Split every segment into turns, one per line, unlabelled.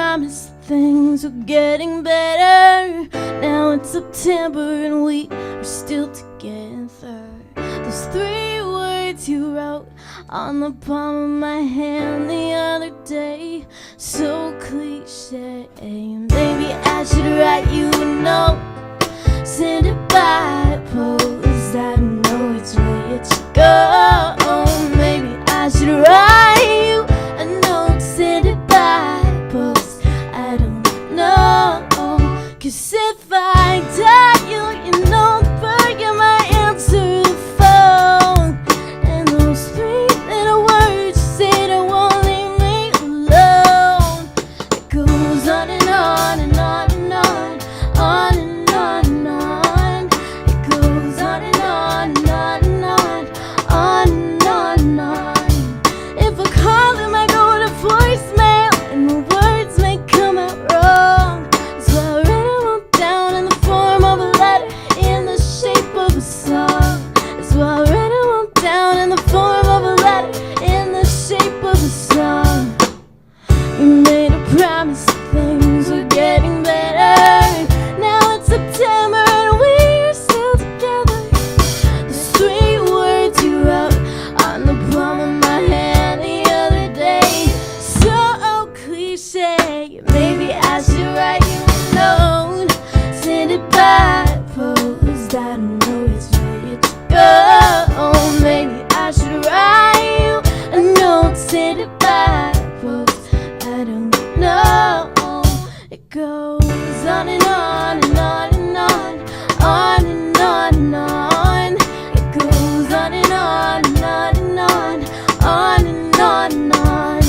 promised things were getting better. Now it's September and we are still together. Those 3 words you wrote on the palm of my hand the other day, so cliche. Maybe I should write you a note, send it by post. I know it's ready to go. Maybe I should write you a note, send it by post. I don't know, 'cause if I die, you know, but you might answer the phone. And those 3 little words you said I won't leave me alone. It goes on and on and on and on, on and on and on. It goes on and on and on and on, on and on and on. If I call it might go to voicemail and the words may come out wrong. So I write them all down in the form of a letter in the shape of a song. So I write them all down in the form of a letter in the shape of a song. We made a promise that things were getting better. Now it's September and we're still together. Those 3 words you wrote on the palm of my hand the other day, so cliche. Maybe I should write you a note, send it by post. I don't know it's ready to go. Maybe I should write you a note, send it by post. I don't know. It goes on and on and on and on, on and on and on. It goes on and on and on and on, on and on and on.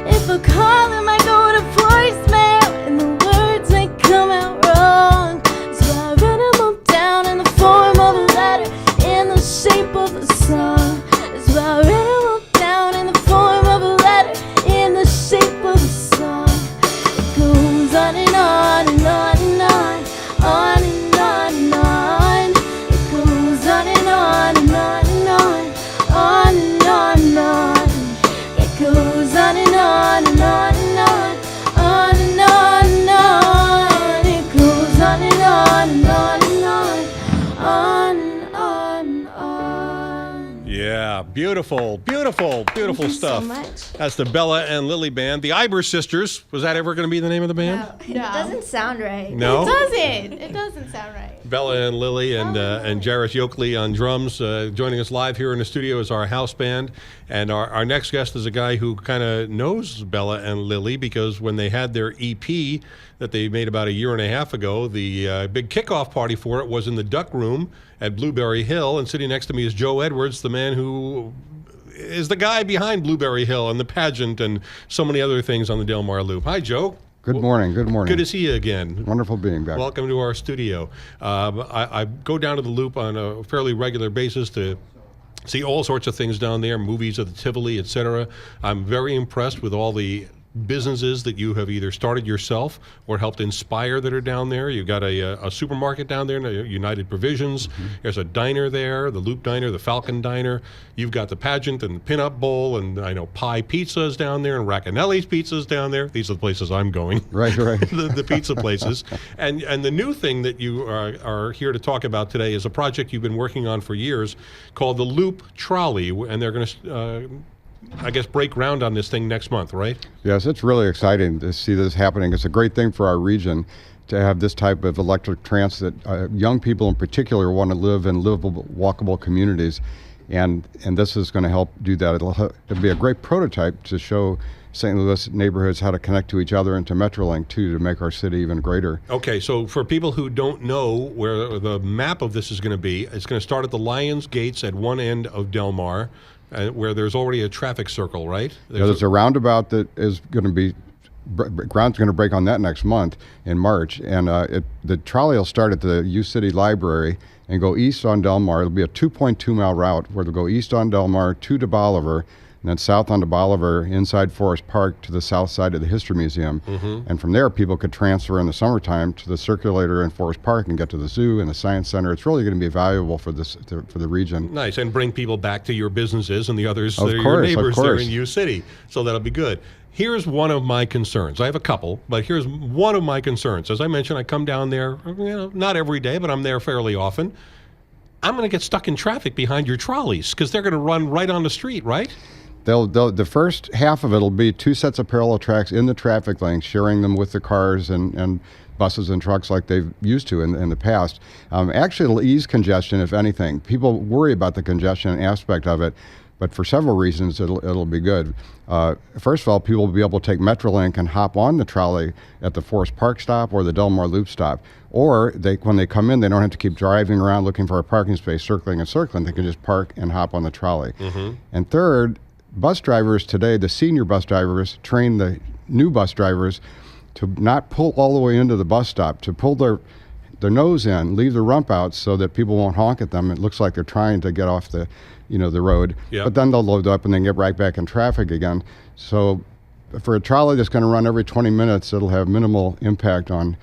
If I call it might go to voicemail and the words may come out wrong. So I write them all down in the form of a letter in the shape of a song. So I write them all down in the form of a letter in the shape of a song. It goes on and on and on and on and on and on. It goes on and on and on and on and on and on. It goes on and on and on and on and on and on. It goes on and on and on and on and on.
Yeah, beautiful, beautiful, beautiful
Thank you
stuff.
so much.
That's the Bella and Lily Band. The Iber Sisters, was that ever going to be the name of the band?
It doesn't sound right.
No?
It doesn't sound right.
Bella and Lily and Jarrett Yoakley on drums. Joining us live here in the studio is our house band. And our next guest is a guy who kind of knows Bella and Lily because when they had their EP that they made about a year and a half ago, the big kickoff party for it was in the Duck Room at Blueberry Hill. And sitting next to me is Joe Edwards, the man who is the guy behind Blueberry Hill and the pageant and so many other things on the Delmar Loop. Hi, Joe.
Good morning. Good morning.
Good to see you again.
Wonderful being back.
Welcome to our studio. I go down to the Loop on a fairly regular basis to see all sorts of things down there, movies at the Tivoli, etc. I'm very impressed with all the businesses that you have either started yourself or helped inspire that are down there. You've got a supermarket down there, United Provisions.
Mm-hmm.
There's a diner there, the Loop Diner, the Falcon Diner. You've got the pageant and the Pinup Bowl, and I know Pie Pizza's down there, and Raccanelli's Pizza's down there. These are the places I'm going.
Right.
the pizza places. And the new thing that you are here to talk about today is a project you've been working on for years called the Loop Trolley, and they're going to I guess break ground on this thing next month, right?
Yes, it's really exciting to see this happening. It's a great thing for our region to have this type of electric transit. Young people in particular want to live in livable, walkable communities, and this is going to help do that. It'll be a great prototype to show St. Louis neighborhoods how to connect to each other and to Metrolink too, to make our city even greater.
Okay, so for people who don't know where the map of this is going to be, it's going to start at the Lions Gates at one end of Delmar, where there's already a traffic circle, right?
There's a roundabout that is going to be, ground's going to break on that next month in March, and the trolley will start at the U City Library and go east on Delmar. It'll be a 2.2 mile route where they'll go east on Delmar to Bolivar, and then south onto Bolivar inside Forest Park to the south side of the History Museum. Mm-hmm. And from there, people could transfer in the summertime to the circulator in Forest Park and get to the zoo and the Science Center. It's really going to be valuable for for the region.
Nice, and bring people back to your businesses and the others that are your neighbors there in U City. So that'll be good. Here's one of my concerns. I have a couple, but here's one of my concerns. As I mentioned, I come down there, not every day, but I'm there fairly often. I'm going to get stuck in traffic behind your trolleys because they're going to run right on the street, right?
The first half of it will be two sets of parallel tracks in the traffic lane, sharing them with the cars and buses and trucks like they've used to in the past. Actually, it'll ease congestion, if anything. People worry about the congestion aspect of it, but for several reasons, it'll be good. First of all, people will be able to take Metrolink and hop on the trolley at the Forest Park stop or the Delmar Loop stop. Or when they come in, they don't have to keep driving around looking for a parking space, circling and circling. They can just park and hop on the trolley. And third, bus drivers today, the senior bus drivers, train the new bus drivers to not pull all the way into the bus stop, to pull their nose in, leave the rump out so that people won't honk at them. It looks like they're trying to get off the road, but then they'll load up and then get right back in traffic again. So for a trolley that's going to run every 20 minutes, it'll have minimal impact on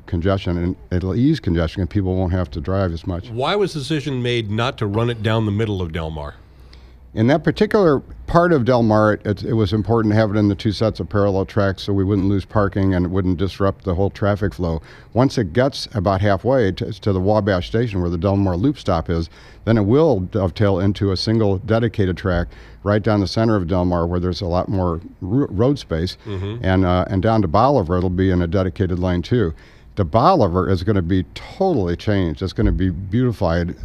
congestion, and it'll ease congestion, and people won't have to drive as much.
Why was the decision made not to run it down the middle of Delmar?
In that particular part of Delmar, it was important to have it in the two sets of parallel tracks so we wouldn't lose parking and it wouldn't disrupt the whole traffic flow. Once it gets about halfway to the Wabash station where the Delmar Loop stop is, then it will dovetail into a single dedicated track right down the center of Delmar where there's a lot more road space. And down to Bolivar, it'll be in a dedicated lane too. The Bolivar is going to be totally changed. It's going to be beautified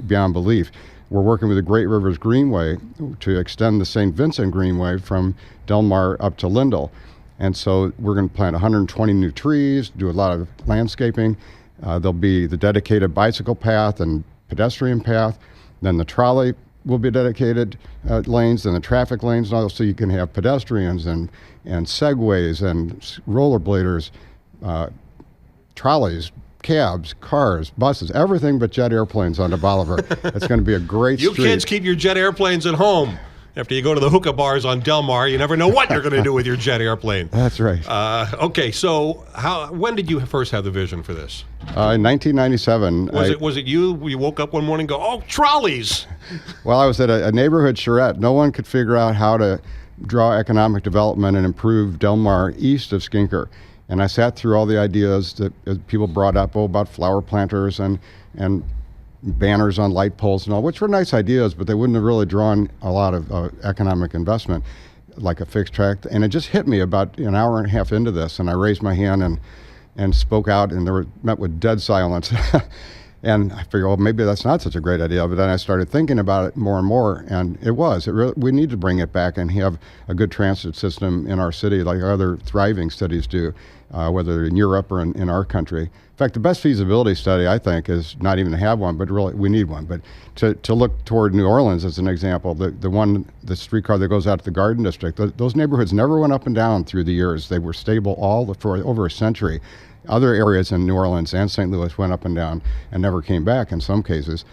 beyond belief. We're working with the Great Rivers Greenway to extend the St. Vincent Greenway from Delmar up to Lindell. And so we're going to plant 120 new trees, do a lot of landscaping. There'll be the dedicated bicycle path and pedestrian path. Then the trolley will be dedicated lanes and the traffic lanes. And also you can have pedestrians and segways and rollerbladers, trolleys, cabs, cars, buses, everything but jet airplanes onto Bolivar. It's going to be a great
You
street.
kids keep your jet airplanes at home. After you go to the hookah bars on Delmar, you never know what you're going to do with your jet airplane.
That's right.
Okay, so when did you first have the vision for this?
In 1997.
Was it you woke up one morning and go, oh, trolleys?
Well, I was at a neighborhood charrette. No one could figure out how to draw economic development and improve Delmar east of Skinker. And I sat through all the ideas that people brought up about flower planters and banners on light poles and all, which were nice ideas, but they wouldn't have really drawn a lot of economic investment like a fixed track. And it just hit me about an hour and a half into this, and I raised my hand and spoke out, and met with dead silence. And I figured, well, maybe that's not such a great idea. But then I started thinking about it more and more, and it was. We need to bring it back and have a good transit system in our city like other thriving cities do, whether in Europe or in our country. In fact, the best feasibility study, I think, is not even to have one, but really we need one. But to look toward New Orleans as an example, the streetcar that goes out to the Garden District, those neighborhoods never went up and down through the years. They were stable for over a century. Other areas in New Orleans and St. Louis went up and down and never came back in some cases.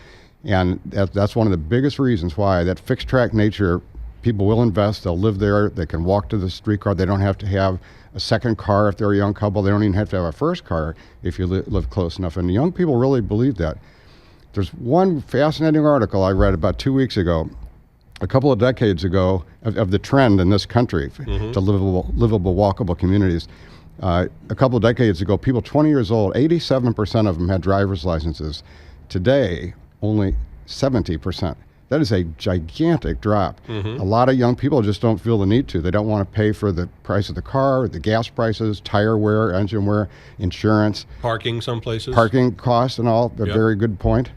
And that's one of the biggest reasons why that fixed track nature, people will invest, they'll live there, they can walk to the streetcar, they don't have to have a second car if they're a young couple, they don't even have to have a first car if you live close enough. And young people really believe that. There's one fascinating article I read about 2 weeks ago, a couple of decades ago, of the trend in this country to livable, walkable communities. A couple of decades ago, people 20 years old, 87% of them had driver's licenses. Today, only 70%. That is a gigantic drop. A lot of young people just don't feel the need to. They don't want to pay for the price of the car, the gas prices, tire wear, engine wear, insurance.
Parking some places.
Parking costs and all. A very good point.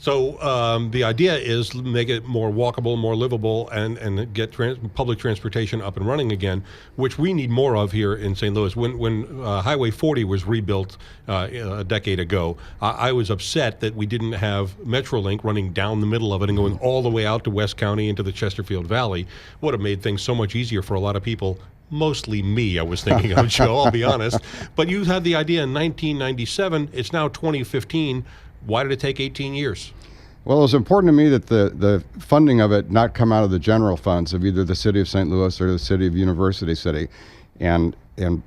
So the idea is make it more walkable, more livable, and get public transportation up and running again, which we need more of here in St. Louis. When Highway 40 was rebuilt a decade ago, I was upset that we didn't have Metrolink running down the middle of it and going all the way out to West County into the Chesterfield Valley. Would have made things so much easier for a lot of people. Mostly me, I was thinking of, Joe, I'll be honest. But you had the idea in 1997. It's now 2015. Why did it take 18 years?
Well, it was important to me that the funding of it not come out of the general funds of either the city of St. Louis or the city of University City. And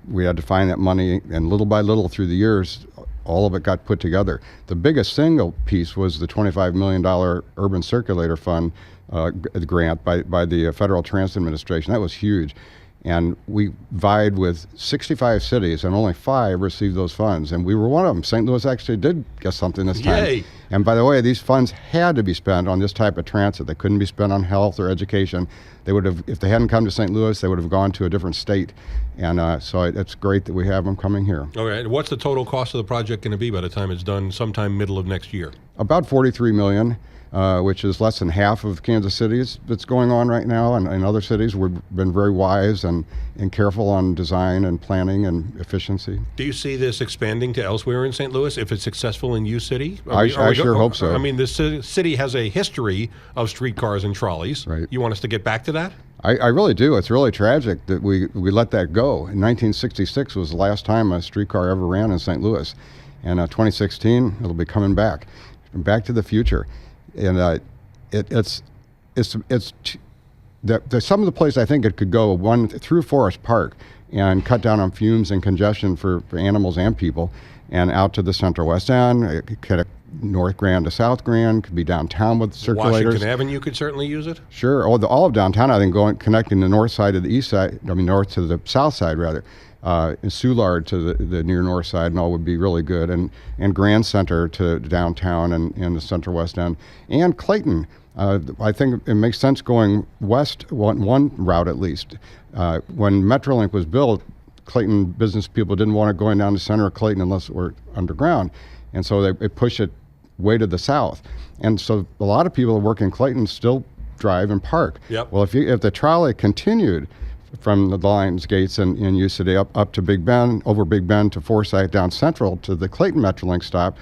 we had to find that money, and little by little through the years, all of it got put together. The biggest single piece was the $25 million Urban Circulator Fund grant by the Federal Transit Administration. That was huge. And we vied with 65 cities, and only 5 received those funds. And we were one of them. St. Louis actually did get something this time.
Yay.
And by the way, these funds had to be spent on this type of transit. They couldn't be spent on health or education. They would have, if they hadn't come to St. Louis, they would have gone to a different state. And so it's great that we have them coming here.
Okay, what's the total cost of the project going to be by the time it's done, sometime middle of next year?
About $43 million. Which is less than half of Kansas City's that's going on right now. And in other cities, we've been very wise and careful on design and planning and efficiency.
Do you see this expanding to elsewhere in St. Louis if it's successful in U City?
I sure hope so.
I mean, this city has a history of streetcars and trolleys.
Right.
You want us to get back to that?
I really do. It's really tragic that we let that go. In 1966 was the last time a streetcar ever ran in St. Louis. And 2016, it'll be coming back. Back to the future. And there's some of the places I think it could go, one through Forest Park and cut down on fumes and congestion for animals and people, and out to the Central West End. It could North Grand to South Grand, could be downtown with circulators.
Washington Avenue could certainly use it.
Sure. All of downtown, I think, connecting the north side to the east side, north to the south side rather. Soulard to the near north side and all would be really good, and Grand Center to downtown and the Central West End, and Clayton. I think it makes sense going west one route at least. When Metrolink was built, Clayton business people didn't want it going down the center of Clayton unless it were underground, and so they pushed it way to the south. And so a lot of people who work in Clayton still drive and park.
Yep.
Well, if the trolley continued from the Lions Gates in U City up to Big Bend, over Big Bend to Forsyth, down Central to the Clayton Metrolink stop,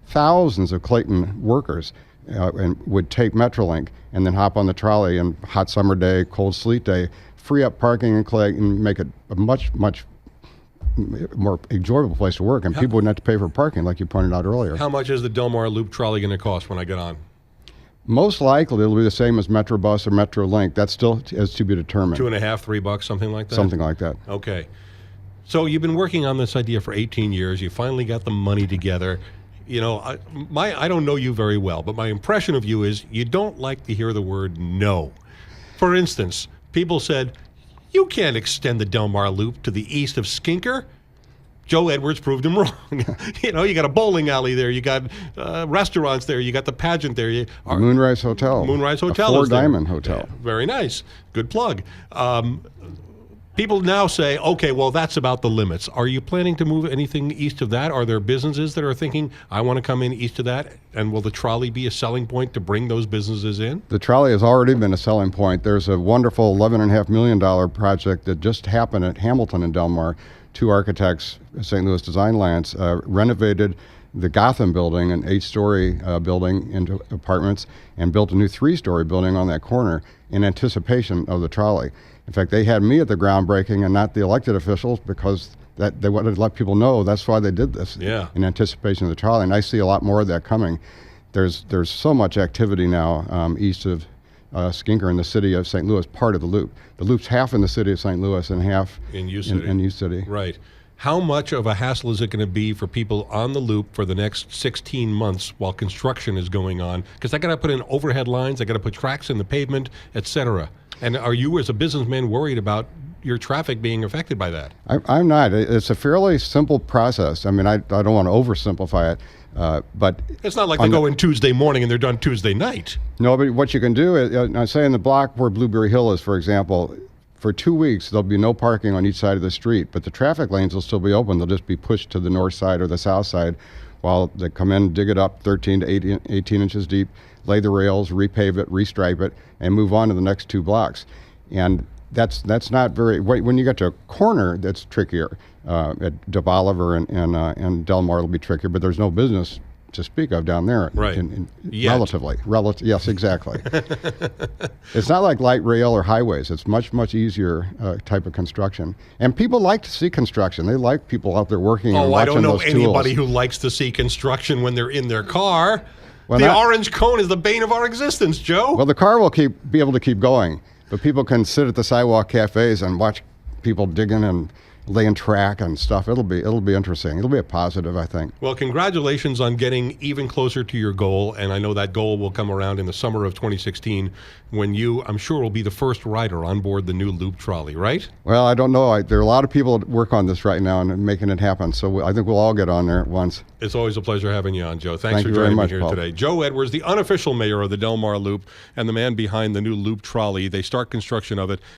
thousands of Clayton workers and would take Metrolink and then hop on the trolley, and hot summer day, cold sleet day, free up parking in Clayton, make it a much more enjoyable place to work, and people wouldn't have to pay for parking like you pointed out earlier.
How much is the Delmar Loop trolley going to cost when I get on?
Most likely it'll be the same as Metrobus or Metrolink. That still is to be determined.
$2.50, $3, something like that?
Something like that.
Okay. So you've been working on this idea for 18 years. You finally got the money together. You know, I don't know you very well, but my impression of you is you don't like to hear the word no. For instance, people said, you can't extend the Delmar Loop to the east of Skinker. Joe Edwards proved him wrong. You know, you got a bowling alley there, you got restaurants there, you got the pageant there.
Moonrise Hotel.
Moonrise Hotel.
A four-diamond hotel.
Yeah, very nice. Good plug. People now say, okay, well, that's about the limits. Are you planning to move anything east of that? Are there businesses that are thinking, I want to come in east of that? And will the trolley be a selling point to bring those businesses in?
The trolley has already been a selling point. There's a wonderful $11.5 million project that just happened at Hamilton and Delmar. 2 architects, St. Louis Design Alliance, renovated the Gotham building, an 8-story building, into apartments, and built a new 3-story building on that corner in anticipation of the trolley. In fact, they had me at the groundbreaking and not the elected officials, because that they wanted to let people know that's why they did this, in anticipation of the trolley. And I see a lot more of that coming. There's so much activity now east of Skinker in the city of St. Louis, part of the loop. The loop's half in the city of St. Louis and half
in U City.
In U City.
Right. How much of a hassle is it going to be for people on the loop for the next 16 months while construction is going on? Because I got to put in overhead lines, I got to put tracks in the pavement, etc. And are you, as a businessman, worried about your traffic being affected by that?
I'm not. It's a fairly simple process. I mean, I don't want to oversimplify it. But
it's not like they go in Tuesday morning and they're done Tuesday night.
No, but what you can do is, say in the block where Blueberry Hill is, for example, for 2 weeks there'll be no parking on each side of the street, but the traffic lanes will still be open. They'll just be pushed to the north side or the south side while they come in, dig it up 13 to 18 inches deep, lay the rails, repave it, restripe it, and move on to the next 2 blocks. And that's not very. When you get to a corner, that's trickier. At De Bolivar and Delmar it'll be trickier, but there's no business to speak of down there.
Right.
Relatively. Yes, exactly. It's not like light rail or highways. It's much easier type of construction. And people like to see construction. They like people out there working and watching those tools.
I don't know anybody who likes to see construction when they're in their car.
Well,
the orange cone is the bane of our existence, Joe.
Well, the car will be able to keep going, but people can sit at the sidewalk cafes and watch people digging and laying track and stuff. It'll be interesting. It'll be a positive, I think.
Well, congratulations on getting even closer to your goal, and I know that goal will come around in the summer of 2016 when you, I'm sure, will be the first rider on board the new Loop Trolley, right?
Well, I don't know. There are a lot of people that work on this right now and making it happen, so I think we'll all get on there at once.
It's always a pleasure having you on, Joe. Thanks
Thank
for
you very
joining me
much,
here
Paul.
today. Joe Edwards, the unofficial mayor of the Delmar Loop and the man behind the new Loop Trolley. They start construction of it